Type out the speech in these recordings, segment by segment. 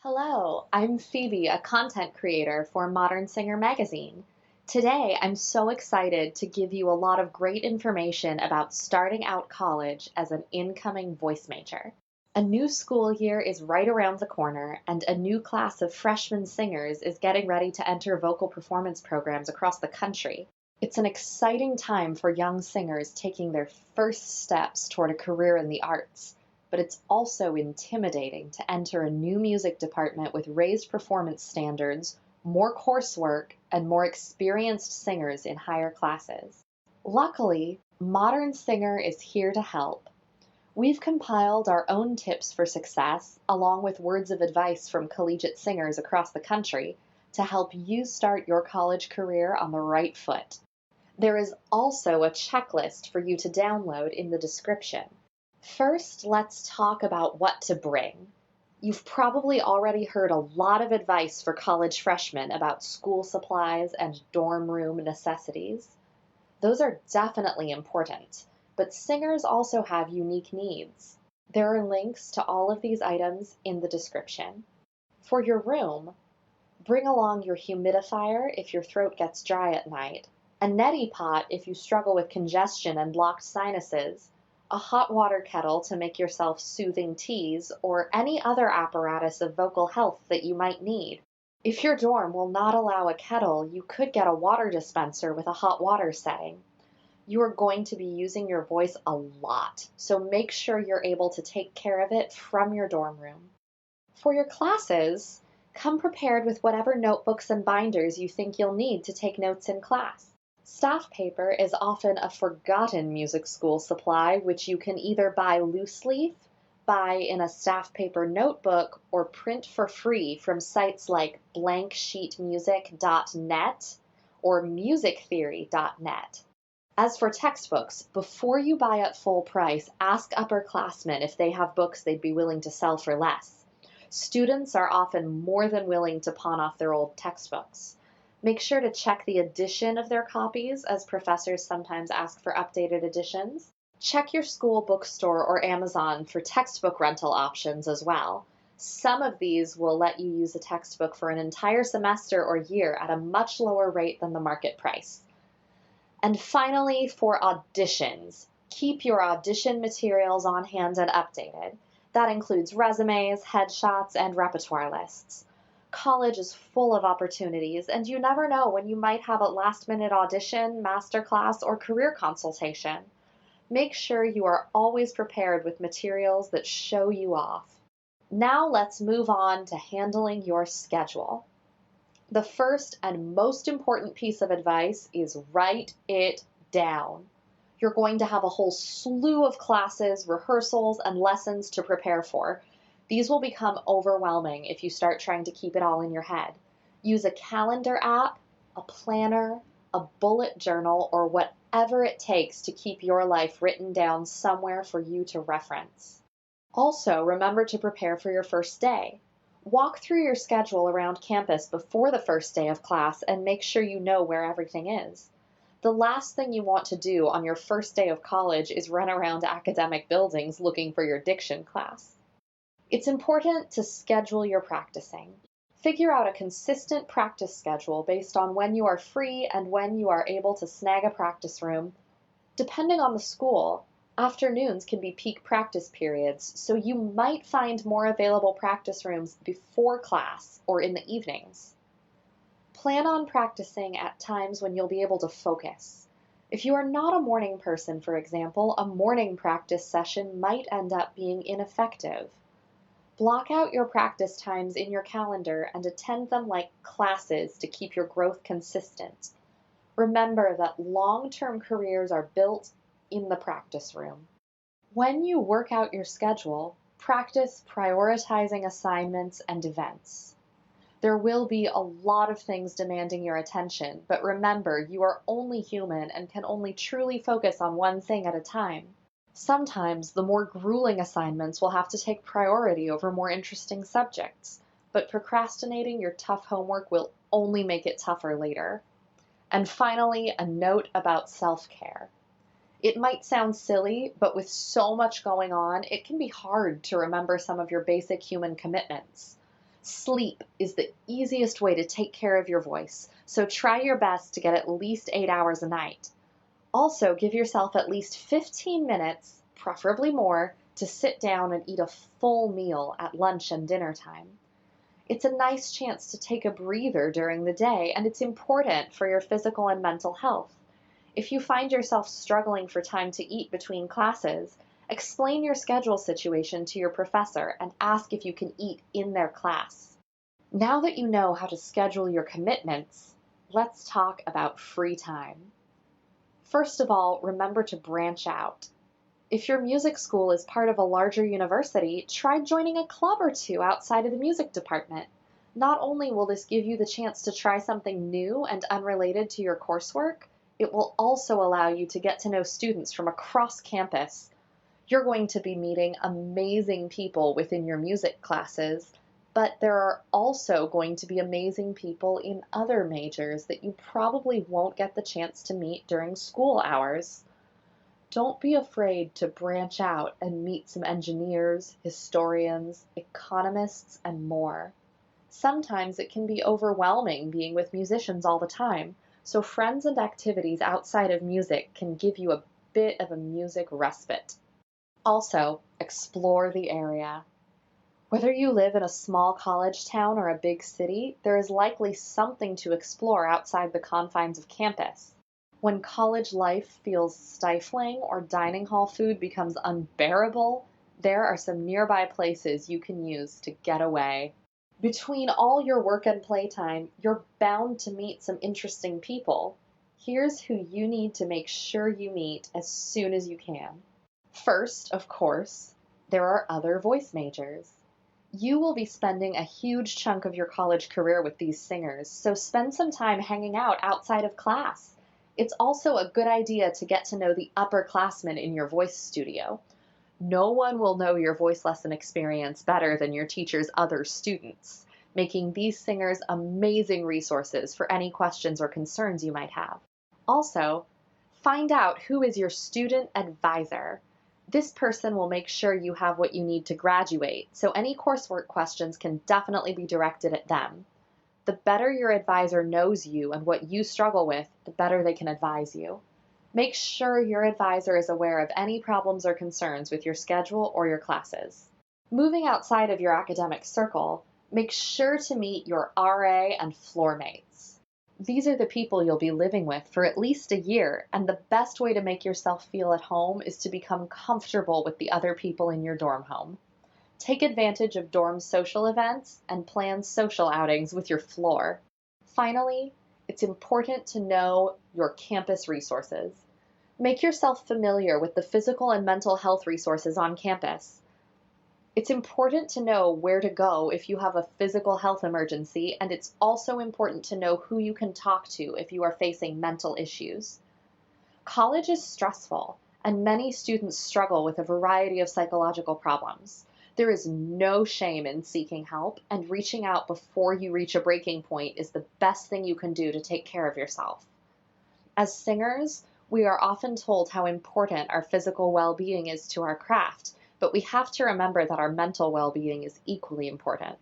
Hello, I'm Phoebe, a content creator for Modern Singer magazine. Today, I'm so excited to give you a lot of great information about starting out college as an incoming voice major. A new school year is right around the corner, and a new class of freshman singers is getting ready to enter vocal performance programs across the country. It's an exciting time for young singers taking their first steps toward a career in the arts. But it's also intimidating to enter a new music department with raised performance standards, more coursework, and more experienced singers in higher classes. Luckily, Modern Singer is here to help. We've compiled our own tips for success, along with words of advice from collegiate singers across the country, to help you start your college career on the right foot. There is also a checklist for you to download in the description. First, let's talk about what to bring. You've probably already heard a lot of advice for college freshmen about school supplies and dorm room necessities. Those are definitely important, but singers also have unique needs. There are links to all of these items in the description. For your room, bring along your humidifier if your throat gets dry at night, a neti pot if you struggle with congestion and blocked sinuses, a hot water kettle to make yourself soothing teas, or any other apparatus of vocal health that you might need. If your dorm will not allow a kettle, you could get a water dispenser with a hot water setting. You are going to be using your voice a lot, so make sure you're able to take care of it from your dorm room. For your classes, come prepared with whatever notebooks and binders you think you'll need to take notes in class. Staff paper is often a forgotten music school supply, which you can either buy loose leaf, buy in a staff paper notebook, or print for free from sites like blanksheetmusic.net or musictheory.net. As for textbooks, before you buy at full price, ask upperclassmen if they have books they'd be willing to sell for less. Students are often more than willing to pawn off their old textbooks. Make sure to check the edition of their copies, as professors sometimes ask for updated editions. Check your school bookstore or Amazon for textbook rental options as well. Some of these will let you use a textbook for an entire semester or year at a much lower rate than the market price. And finally, for auditions, keep your audition materials on hand and updated. That includes resumes, headshots, and repertoire lists. College is full of opportunities, and you never know when you might have a last-minute audition, masterclass, or career consultation. Make sure you are always prepared with materials that show you off. Now let's move on to handling your schedule. The first and most important piece of advice is write it down. You're going to have a whole slew of classes, rehearsals, and lessons to prepare for. These will become overwhelming if you start trying to keep it all in your head. Use a calendar app, a planner, a bullet journal, or whatever it takes to keep your life written down somewhere for you to reference. Also, remember to prepare for your first day. Walk through your schedule around campus before the first day of class and make sure you know where everything is. The last thing you want to do on your first day of college is run around academic buildings looking for your diction class. It's important to schedule your practicing. Figure out a consistent practice schedule based on when you are free and when you are able to snag a practice room. Depending on the school, afternoons can be peak practice periods, so you might find more available practice rooms before class or in the evenings. Plan on practicing at times when you'll be able to focus. If you are not a morning person, for example, a morning practice session might end up being ineffective. Block out your practice times in your calendar and attend them like classes to keep your growth consistent. Remember that long-term careers are built in the practice room. When you work out your schedule, practice prioritizing assignments and events. There will be a lot of things demanding your attention, but remember, you are only human and can only truly focus on one thing at a time. Sometimes the more grueling assignments will have to take priority over more interesting subjects, but procrastinating your tough homework will only make it tougher later. And finally, a note about self-care. It might sound silly, but with so much going on, it can be hard to remember some of your basic human commitments. Sleep is the easiest way to take care of your voice, so try your best to get at least 8 hours a night. Also, give yourself at least 15 minutes, preferably more, to sit down and eat a full meal at lunch and dinner time. It's a nice chance to take a breather during the day, and it's important for your physical and mental health. If you find yourself struggling for time to eat between classes, explain your schedule situation to your professor and ask if you can eat in their class. Now that you know how to schedule your commitments, let's talk about free time. First of all, remember to branch out. If your music school is part of a larger university, try joining a club or two outside of the music department. Not only will this give you the chance to try something new and unrelated to your coursework, it will also allow you to get to know students from across campus. You're going to be meeting amazing people within your music classes, but there are also going to be amazing people in other majors that you probably won't get the chance to meet during school hours. Don't be afraid to branch out and meet some engineers, historians, economists, and more. Sometimes it can be overwhelming being with musicians all the time, so friends and activities outside of music can give you a bit of a music respite. Also, explore the area. Whether you live in a small college town or a big city, there is likely something to explore outside the confines of campus. When college life feels stifling or dining hall food becomes unbearable, there are some nearby places you can use to get away. Between all your work and playtime, you're bound to meet some interesting people. Here's who you need to make sure you meet as soon as you can. First, of course, there are other voice majors. You will be spending a huge chunk of your college career with these singers, so spend some time hanging out outside of class. It's also a good idea to get to know the upperclassmen in your voice studio. No one will know your voice lesson experience better than your teacher's other students, making these singers amazing resources for any questions or concerns you might have. Also, find out who is your student advisor. This person will make sure you have what you need to graduate, so any coursework questions can definitely be directed at them. The better your advisor knows you and what you struggle with, the better they can advise you. Make sure your advisor is aware of any problems or concerns with your schedule or your classes. Moving outside of your academic circle, make sure to meet your RA and floor mates. These are the people you'll be living with for at least a year, and the best way to make yourself feel at home is to become comfortable with the other people in your dorm home. Take advantage of dorm social events and plan social outings with your floor. Finally, it's important to know your campus resources. Make yourself familiar with the physical and mental health resources on campus. It's important to know where to go if you have a physical health emergency, and it's also important to know who you can talk to if you are facing mental issues. College is stressful, and many students struggle with a variety of psychological problems. There is no shame in seeking help, and reaching out before you reach a breaking point is the best thing you can do to take care of yourself. As singers, we are often told how important our physical well-being is to our craft, but we have to remember that our mental well-being is equally important.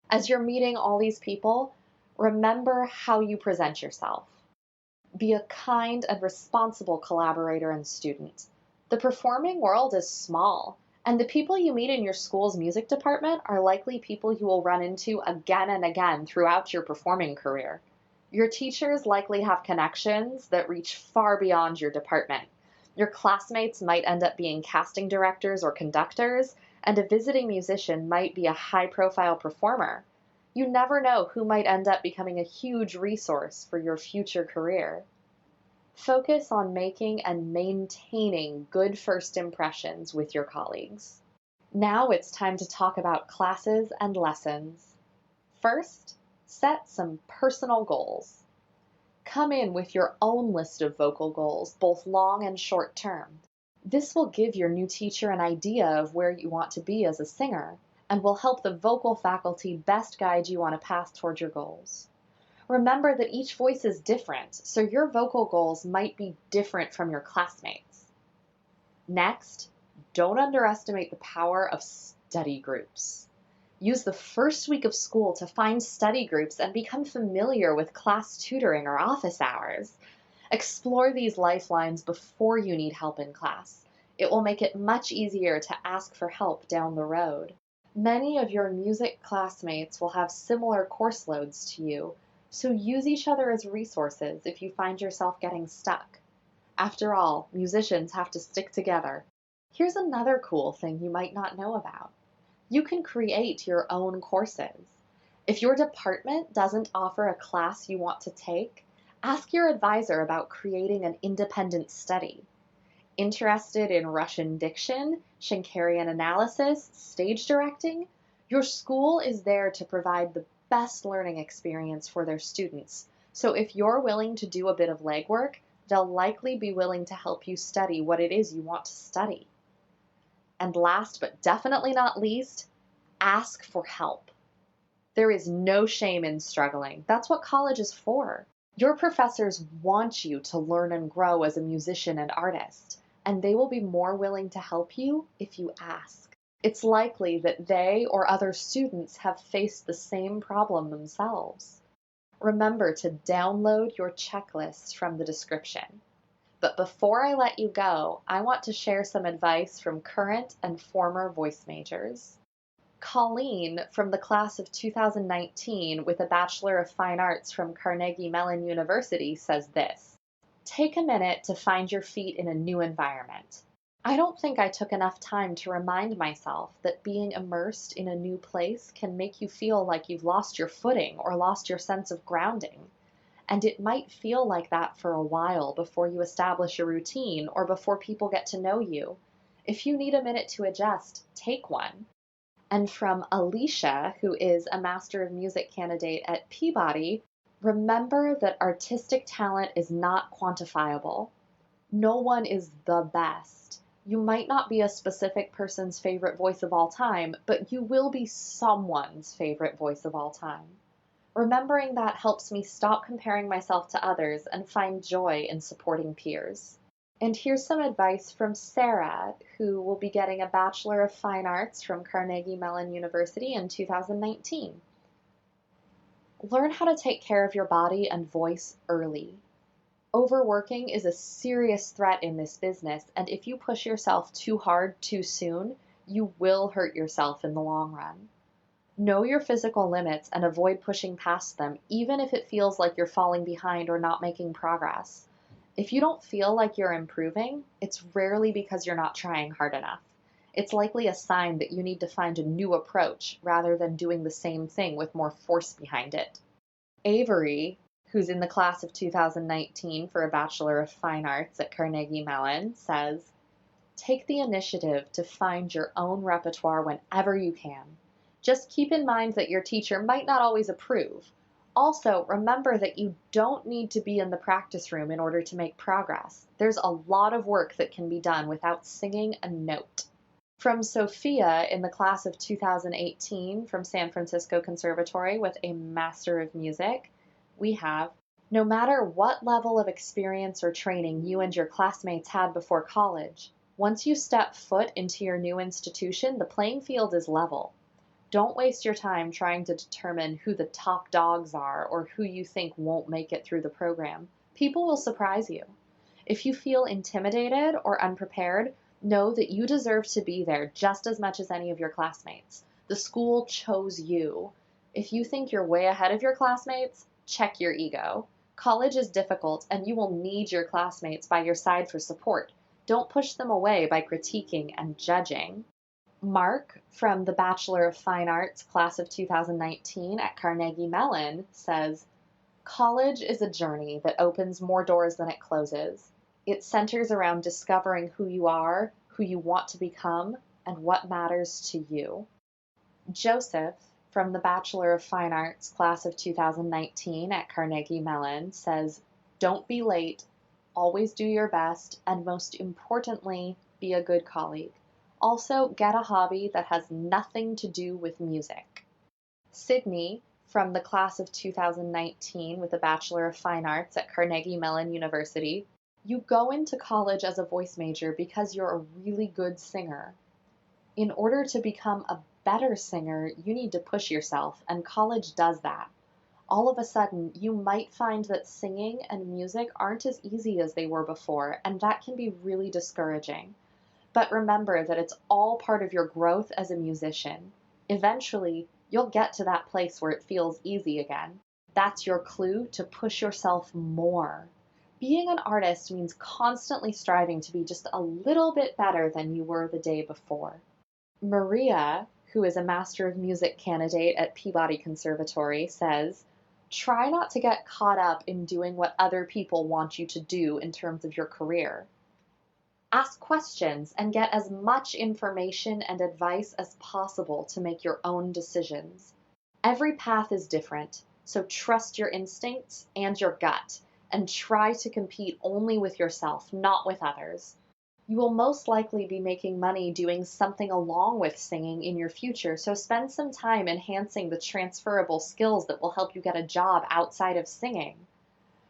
As you're meeting all these people, remember how you present yourself. Be a kind and responsible collaborator and student. The performing world is small, and the people you meet in your school's music department are likely people you will run into again and again throughout your performing career. Your teachers likely have connections that reach far beyond your department. Your classmates might end up being casting directors or conductors, and a visiting musician might be a high-profile performer. You never know who might end up becoming a huge resource for your future career. Focus on making and maintaining good first impressions with your colleagues. Now it's time to talk about classes and lessons. First, set some personal goals. Come in with your own list of vocal goals, both long and short term. This will give your new teacher an idea of where you want to be as a singer, and will help the vocal faculty best guide you on a path toward your goals. Remember that each voice is different, so your vocal goals might be different from your classmates. Next, don't underestimate the power of study groups. Use the first week of school to find study groups and become familiar with class tutoring or office hours. Explore these lifelines before you need help in class. It will make it much easier to ask for help down the road. Many of your music classmates will have similar course loads to you, so use each other as resources if you find yourself getting stuck. After all, musicians have to stick together. Here's another cool thing you might not know about. You can create your own courses. If your department doesn't offer a class you want to take, ask your advisor about creating an independent study. Interested in Russian diction, Schenkerian analysis, stage directing? Your school is there to provide the best learning experience for their students. So if you're willing to do a bit of legwork, they'll likely be willing to help you study what it is you want to study. And last but definitely not least, ask for help. There is no shame in struggling. That's what college is for. Your professors want you to learn and grow as a musician and artist, and they will be more willing to help you if you ask. It's likely that they or other students have faced the same problem themselves. Remember to download your checklist from the description. But before I let you go, I want to share some advice from current and former voice majors. Colleen, from the class of 2019 with a Bachelor of Fine Arts from Carnegie Mellon University, says this: take a minute to find your feet in a new environment. I don't think I took enough time to remind myself that being immersed in a new place can make you feel like you've lost your footing or lost your sense of grounding. And it might feel like that for a while before you establish a routine or before people get to know you. If you need a minute to adjust, take one. And from Alicia, who is a Master of Music candidate at Peabody, remember that artistic talent is not quantifiable. No one is the best. You might not be a specific person's favorite voice of all time, but you will be someone's favorite voice of all time. Remembering that helps me stop comparing myself to others and find joy in supporting peers. And here's some advice from Sarah, who will be getting a Bachelor of Fine Arts from Carnegie Mellon University in 2019. Learn how to take care of your body and voice early. Overworking is a serious threat in this business, and if you push yourself too hard too soon, you will hurt yourself in the long run. Know your physical limits and avoid pushing past them, even if it feels like you're falling behind or not making progress. If you don't feel like you're improving, it's rarely because you're not trying hard enough. It's likely a sign that you need to find a new approach rather than doing the same thing with more force behind it. Avery, who's in the class of 2019 for a Bachelor of Fine Arts at Carnegie Mellon, says, take the initiative to find your own repertoire whenever you can. Just keep in mind that your teacher might not always approve. Also, remember that you don't need to be in the practice room in order to make progress. There's a lot of work that can be done without singing a note. From Sophia in the class of 2018 from San Francisco Conservatory with a Master of Music, we have, no matter what level of experience or training you and your classmates had before college, once you step foot into your new institution, the playing field is level. Don't waste your time trying to determine who the top dogs are or who you think won't make it through the program. People will surprise you. If you feel intimidated or unprepared, know that you deserve to be there just as much as any of your classmates. The school chose you. If you think you're way ahead of your classmates, check your ego. College is difficult and you will need your classmates by your side for support. Don't push them away by critiquing and judging. Mark, from the Bachelor of Fine Arts class of 2019 at Carnegie Mellon, says, college is a journey that opens more doors than it closes. It centers around discovering who you are, who you want to become, and what matters to you. Joseph, from the Bachelor of Fine Arts class of 2019 at Carnegie Mellon, says, don't be late, always do your best, and most importantly, be a good colleague. Also, get a hobby that has nothing to do with music. Sydney, from the class of 2019 with a Bachelor of Fine Arts at Carnegie Mellon University, you go into college as a voice major because you're a really good singer. In order to become a better singer, you need to push yourself, and college does that. All of a sudden, you might find that singing and music aren't as easy as they were before, and that can be really discouraging. But remember that it's all part of your growth as a musician. Eventually, you'll get to that place where it feels easy again. That's your clue to push yourself more. Being an artist means constantly striving to be just a little bit better than you were the day before. Maria, who is a Master of Music candidate at Peabody Conservatory, says, "Try not to get caught up in doing what other people want you to do in terms of your career. Ask questions and get as much information and advice as possible to make your own decisions. Every path is different, so trust your instincts and your gut, and try to compete only with yourself, not with others. You will most likely be making money doing something along with singing in your future, so spend some time enhancing the transferable skills that will help you get a job outside of singing.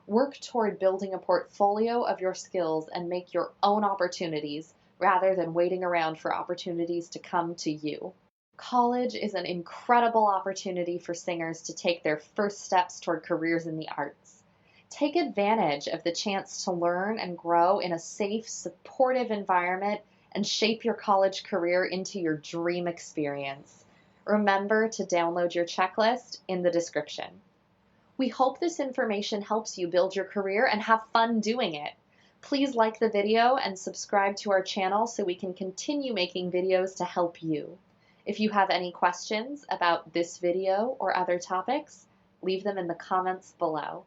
Work toward building a portfolio of your skills and make your own opportunities rather than waiting around for opportunities to come to you." College is an incredible opportunity for singers to take their first steps toward careers in the arts. Take advantage of the chance to learn and grow in a safe, supportive environment and shape your college career into your dream experience. Remember to download your checklist in the description. We hope this information helps you build your career and have fun doing it. Please like the video and subscribe to our channel so we can continue making videos to help you. If you have any questions about this video or other topics, leave them in the comments below.